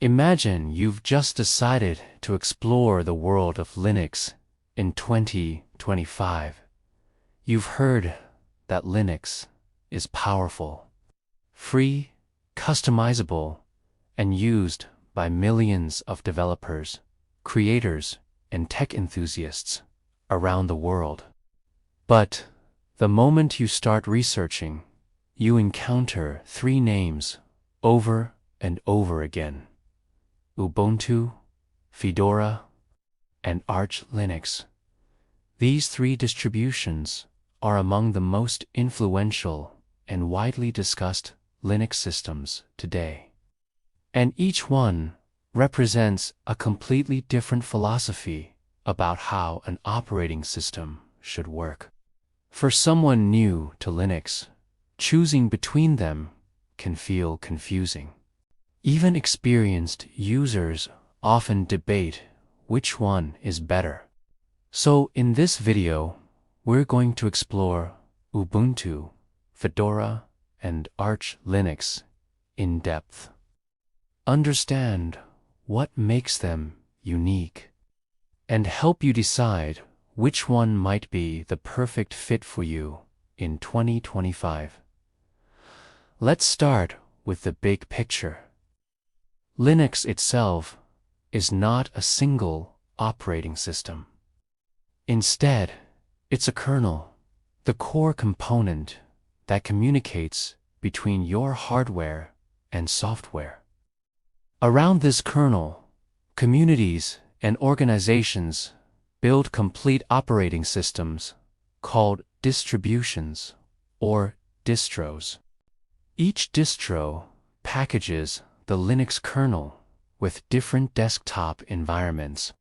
Imagine you've just decided to explore the world of Linux in 2025. You've heard that Linux is powerful, free, customizable, and used by millions of developers, creators, and tech enthusiasts around the world. But the moment you start researching, you encounter three names over and over again: Ubuntu, Fedora, and Arch Linux. These three distributions are among the most influential and widely discussed Linux systems today. And each one represents a completely different philosophy about how an operating system should work. For someone new to Linux, choosing between them can feel confusing. Even experienced users often debate which one is better. So in this video, we're going to explore Ubuntu, Fedora, and Arch Linux in depth. Understand what makes them unique, and help you decide which one might be the perfect fit for you in 2025. Let's start with the big picture. Linux itself is not a single operating system. Instead, it's a kernel, the core component that communicates between your hardware and software. Around this kernel, communities and organizations build complete operating systems called distributions or distros. Each distro packages the Linux kernel with different desktop environments,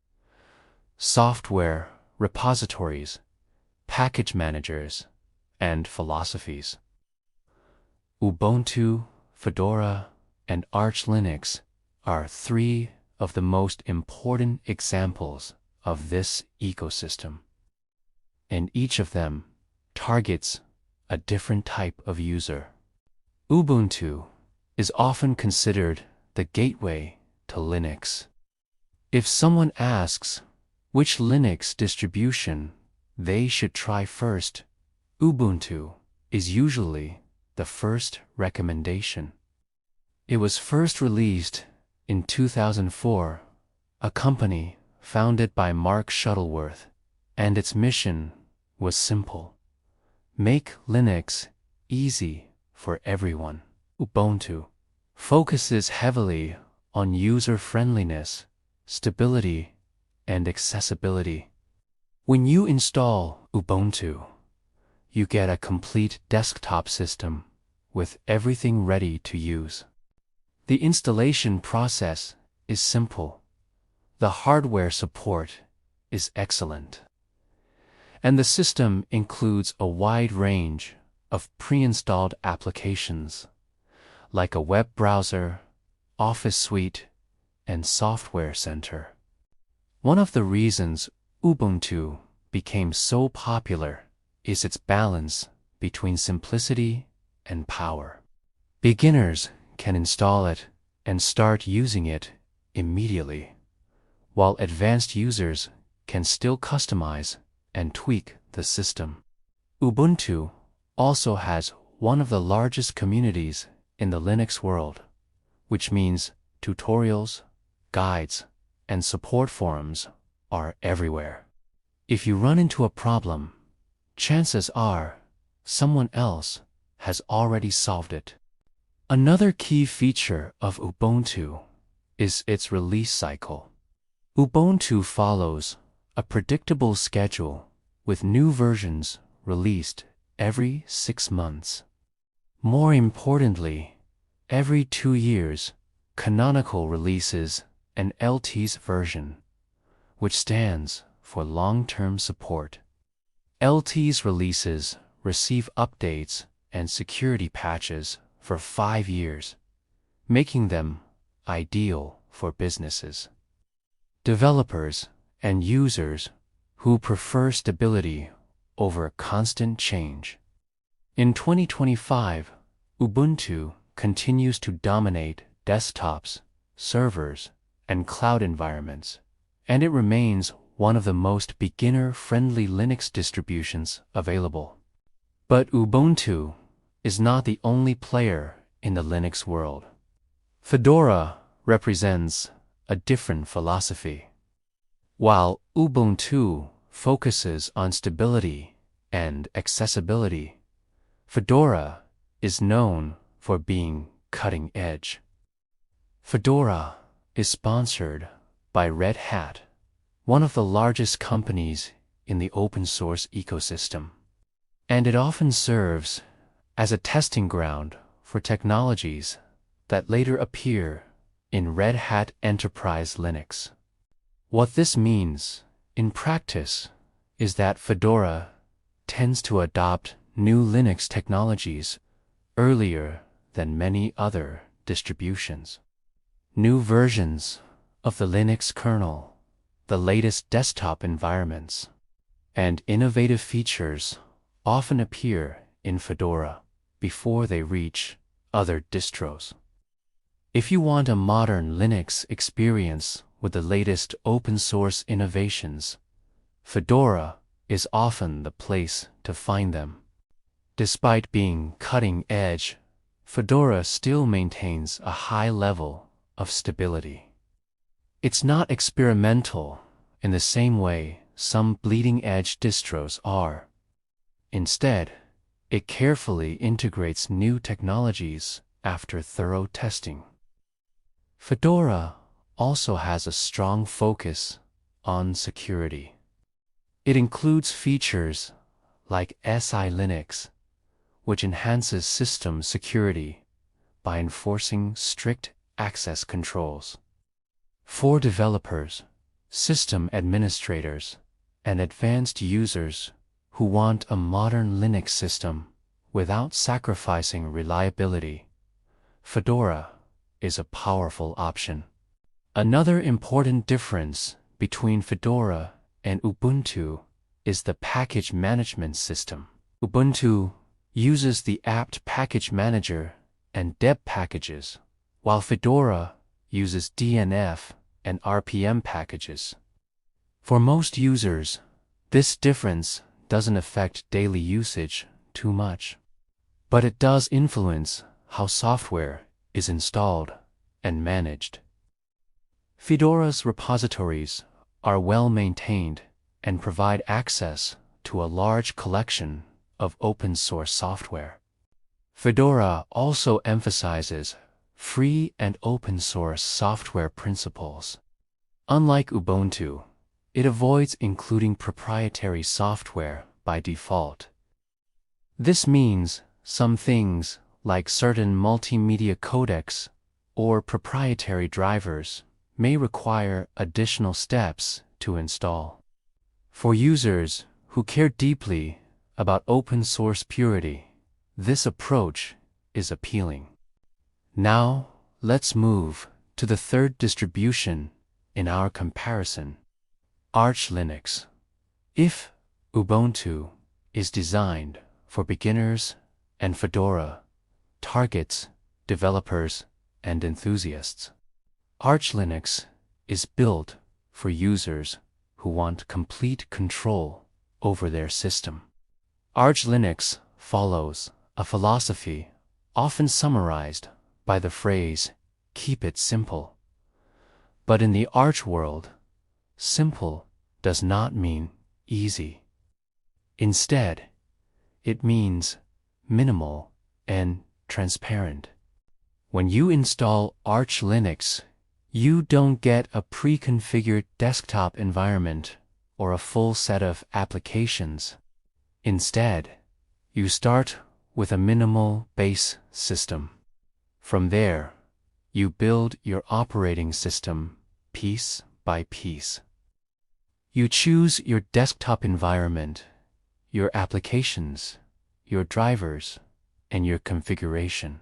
software repositories, package managers, and philosophies. Ubuntu, Fedora, and Arch Linux are three of the most important examples of this ecosystem, and each of them targets a different type of user. Ubuntu is often considered the gateway to Linux. If someone asks which Linux distribution they should try first, Ubuntu is usually the first recommendation. It was first released in 2004, a company founded by Mark Shuttleworth, and its mission was simple: make Linux easy for everyone. Ubuntu focuses heavily on user friendliness, stability, and accessibility. When you install Ubuntu, you get a complete desktop system with everything ready to use. The installation process is simple. The hardware support is excellent. And the system includes a wide range of pre-installed applications, like a web browser, Office Suite, and Software Center. One of the reasons Ubuntu became so popular is its balance between simplicity and power. Beginners can install it and start using it immediately, while advanced users can still customize and tweak the system. Ubuntu also has one of the largest communities in the Linux world, which means tutorials, guides, and support forums are everywhere. If you run into a problem, chances are someone else has already solved it. Another key feature of Ubuntu is its release cycle. Ubuntu follows a predictable schedule with new versions released every 6 months. More importantly, every 2 years, Chronicle releases an LTS version, which stands for long-term support. LTS releases receive updates and security patches for 5 years, making them ideal for businesses, developers, and users who prefer stability over constant change. In 2025, Ubuntu continues to dominate desktops servers, and cloud environments, and it remains one of the most beginner-friendly Linux distributions available. But Ubuntu is not the only player in the Linux world. Fedora represents a different philosophy. While Ubuntu focuses on stability and accessibility, Fedora is known for being cutting edge. Fedora is sponsored by Red Hat, one of the largest companies in the open source ecosystem, and it often serves as a testing ground for technologies that later appear in Red Hat Enterprise Linux. What this means in practice is that Fedora tends to adopt new Linux technologies earlier than many other distributions. New versions of the Linux kernel, the latest desktop environments, and innovative features often appear in Fedora before they reach other distros. If you want a modern Linux experience with the latest open source innovations, Fedora is often the place to find them. Despite being cutting edge, Fedora still maintains a high level of stability. It's not experimental in the same way some bleeding-edge distros are. Instead, it carefully integrates new technologies after thorough testing. Fedora also has a strong focus on security. It includes features like SI Linux, which enhances system security by enforcing strict access controls. For developers, system administrators, and advanced users who want a modern Linux system without sacrificing reliability, Fedora is a powerful option. Another important difference between Fedora and Ubuntu is the package management system. Ubuntu uses the apt package manager and deb packages, while Fedora uses DNF and RPM packages. For most users, this difference doesn't affect daily usage too much, but it does influence how software is installed and managed. Fedora's repositories are well maintained and provide access to a large collection of open source software. Fedora also emphasizes free and open source software principles. Unlike Ubuntu, it avoids including proprietary software by default. This means some things like certain multimedia codecs or proprietary drivers may require additional steps to install. For users who care deeply about open source purity, this approach is appealing. Now, let's move to the third distribution in our comparison, Arch Linux. If Ubuntu is designed for beginners and Fedora targets developers and enthusiasts, Arch Linux is built for users who want complete control over their system. Arch Linux follows a philosophy often summarized by the phrase, "keep it simple." But in the Arch world, simple does not mean easy. Instead, it means minimal and transparent. When you install Arch Linux, you don't get a pre-configured desktop environment or a full set of applications. Instead, you start with a minimal base system. From there, you build your operating system piece by piece. You choose your desktop environment, your applications, your drivers, and your configuration.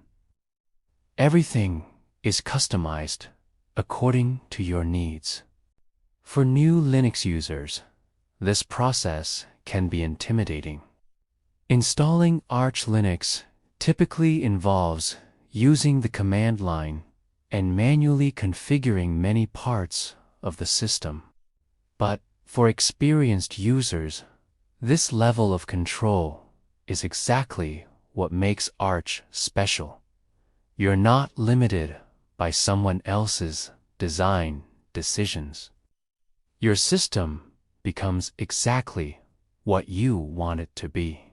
Everything is customized according to your needs. For new Linux users, this process can be intimidating. Installing Arch Linux typically involves using the command line and manually configuring many parts of the system. But for experienced users, this level of control is exactly what makes Arch special. You're not limited by someone else's design decisions. Your system becomes exactly what you want it to be.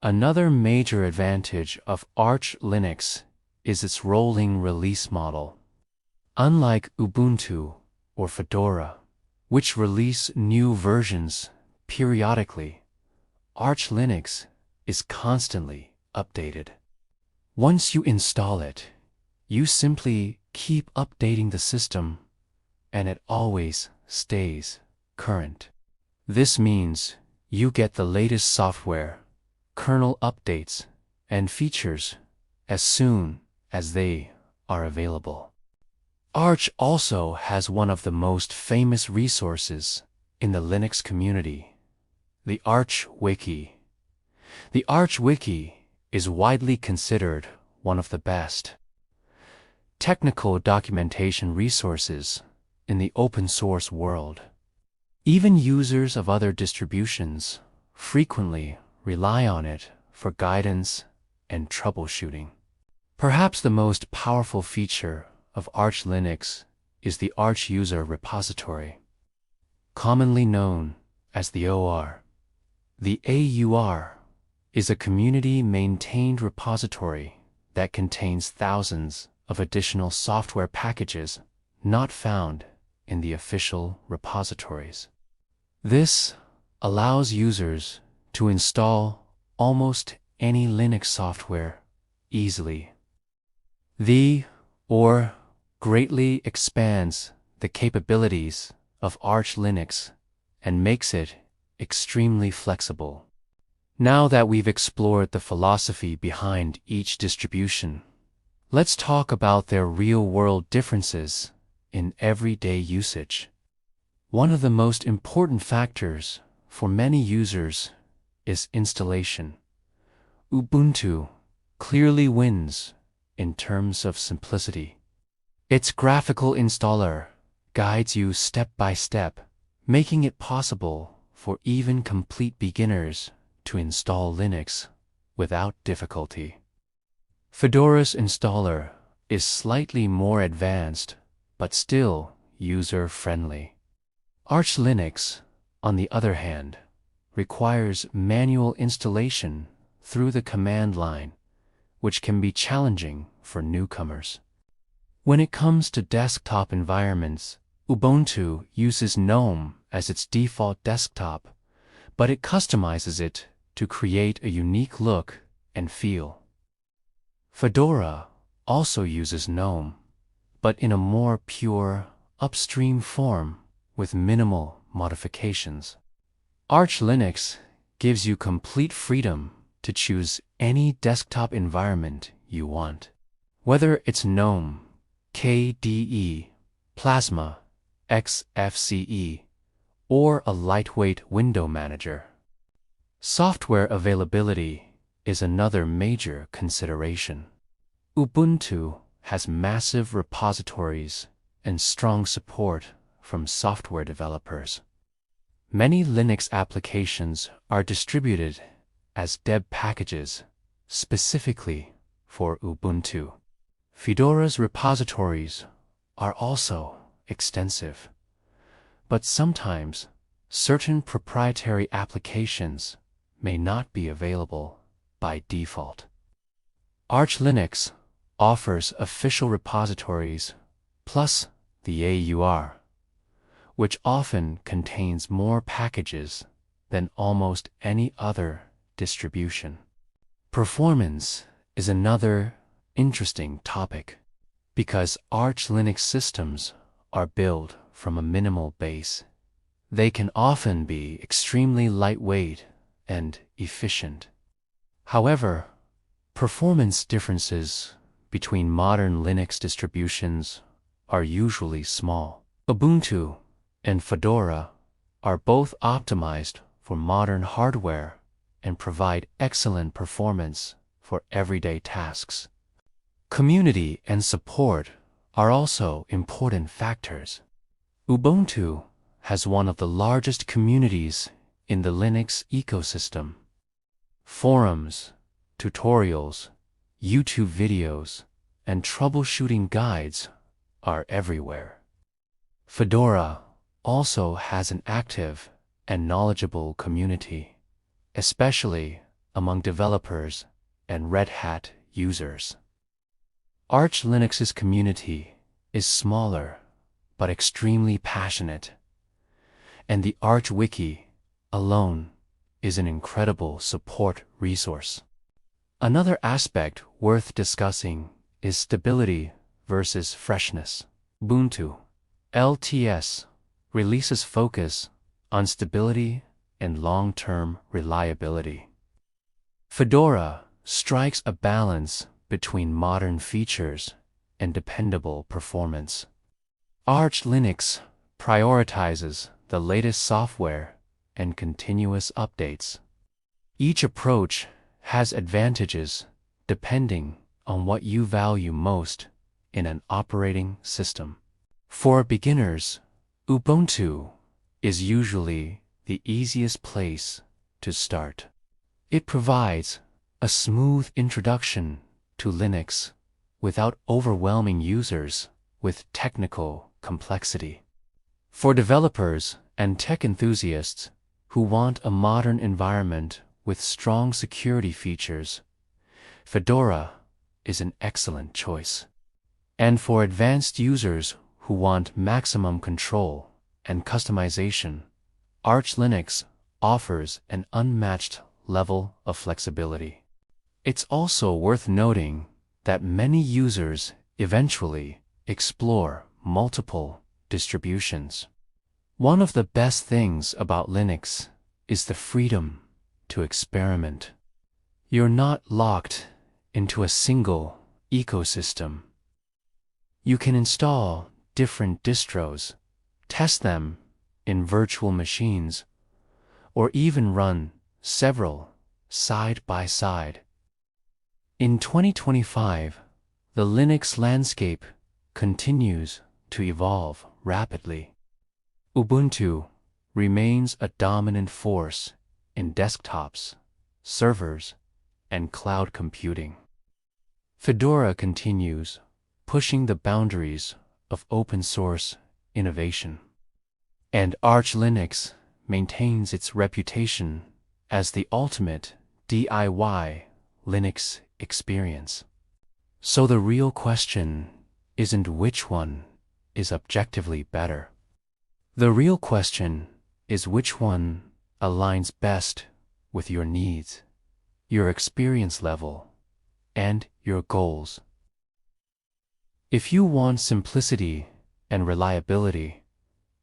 Another major advantage of Arch Linux is its rolling release model. Unlike Ubuntu or Fedora, which release new versions periodically, Arch Linux is constantly updated. Once you install it, you simply keep updating the system, and it always stays current. This means you get the latest software, kernel updates, and features as soon as they are available. Arch also has one of the most famous resources in the Linux community, the Arch Wiki. The Arch Wiki is widely considered one of the best technical documentation resources in the open source world. Even users of other distributions frequently rely on it for guidance and troubleshooting. Perhaps the most powerful feature of Arch Linux is the Arch User Repository, commonly known as the OR. The AUR is a community-maintained repository that contains thousands of additional software packages not found in the official repositories. This allows users to install almost any Linux software easily. The OR greatly expands the capabilities of Arch Linux and makes it extremely flexible. Now that we've explored the philosophy behind each distribution, let's talk about their real-world differences in everyday usage. One of the most important factors for many users is installation. Ubuntu clearly wins in terms of simplicity. Its graphical installer guides you step by step, making it possible for even complete beginners to install Linux without difficulty. Fedora's installer is slightly more advanced, but still user-friendly. Arch Linux, on the other hand, requires manual installation through the command line, which can be challenging for newcomers. When it comes to desktop environments, Ubuntu uses GNOME as its default desktop, but it customizes it to create a unique look and feel. Fedora also uses GNOME, but in a more pure, upstream form with minimal modifications. Arch Linux gives you complete freedom to choose any desktop environment you want, whether it's GNOME, KDE, Plasma, XFCE, or a lightweight window manager. Software availability is another major consideration. Ubuntu has massive repositories and strong support from software developers. Many Linux applications are distributed as deb packages specifically for Ubuntu. Fedora's repositories are also extensive, but sometimes certain proprietary applications may not be available by default. Arch Linux offers official repositories plus the AUR, which often contains more packages than almost any other distribution. Performance is another interesting topic, because Arch Linux systems are built from a minimal base. They can often be extremely lightweight and efficient. However, performance differences between modern Linux distributions are usually small. Ubuntu and Fedora are both optimized for modern hardware and provide excellent performance for everyday tasks. Community and support are also important factors. Ubuntu has one of the largest communities in the Linux ecosystem. Forums, tutorials, YouTube videos, and troubleshooting guides are everywhere. Fedora also has an active and knowledgeable community, especially among developers and Red Hat users. Arch Linux's community is smaller but extremely passionate, and the Arch Wiki alone is an incredible support resource. Another aspect worth discussing is stability versus freshness. Ubuntu LTS releases focus on stability and long-term reliability. Fedora strikes a balance between modern features and dependable performance. Arch Linux prioritizes the latest software and continuous updates. Each approach has advantages depending on what you value most in an operating system. For beginners, Ubuntu is usually the easiest place to start. It provides a smooth introduction to Linux without overwhelming users with technical complexity. For developers and tech enthusiasts who want a modern environment with strong security features, Fedora is an excellent choice. And for advanced users who want maximum control and customization, Arch Linux offers an unmatched level of flexibility. It's also worth noting that many users eventually explore multiple distributions. One of the best things about Linux is the freedom to experiment. You're not locked into a single ecosystem. You can install different distros, test them in virtual machines, or even run several side by side. In 2025, the Linux landscape continues to evolve rapidly. Ubuntu remains a dominant force in desktops, servers, and cloud computing. Fedora continues pushing the boundaries of open-source innovation. And Arch Linux maintains its reputation as the ultimate DIY Linux experience. So the real question isn't which one is objectively better. The real question is which one aligns best with your needs, your experience level, and your goals. If you want simplicity and reliability,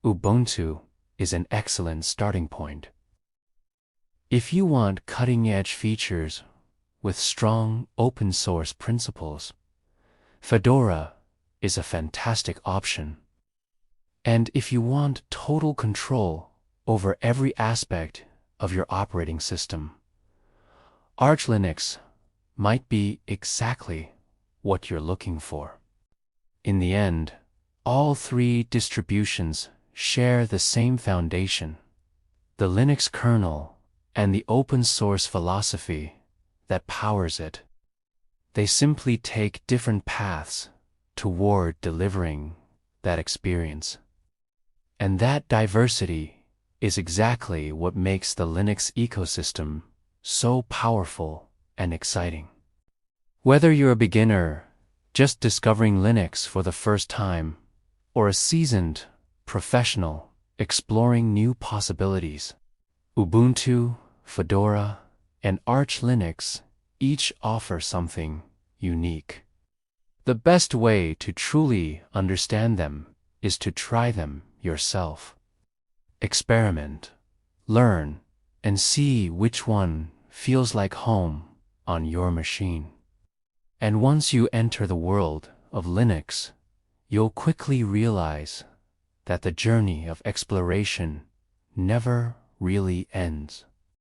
Ubuntu is an excellent starting point. If you want cutting-edge features with strong open-source principles, Fedora is a fantastic option. And if you want total control over every aspect of your operating system, Arch Linux might be exactly what you're looking for. In the end, all three distributions share the same foundation, the Linux kernel and the open-source philosophy that powers it. They simply take different paths toward delivering that experience. And that diversity is exactly what makes the Linux ecosystem so powerful and exciting. Whether you're a beginner just discovering Linux for the first time, or a seasoned professional exploring new possibilities, Ubuntu, Fedora, and Arch Linux each offer something unique. The best way to truly understand them is to try them yourself. Experiment, learn, and see which one feels like home on your machine. And once you enter the world of Linux, you'll quickly realize that the journey of exploration never really ends.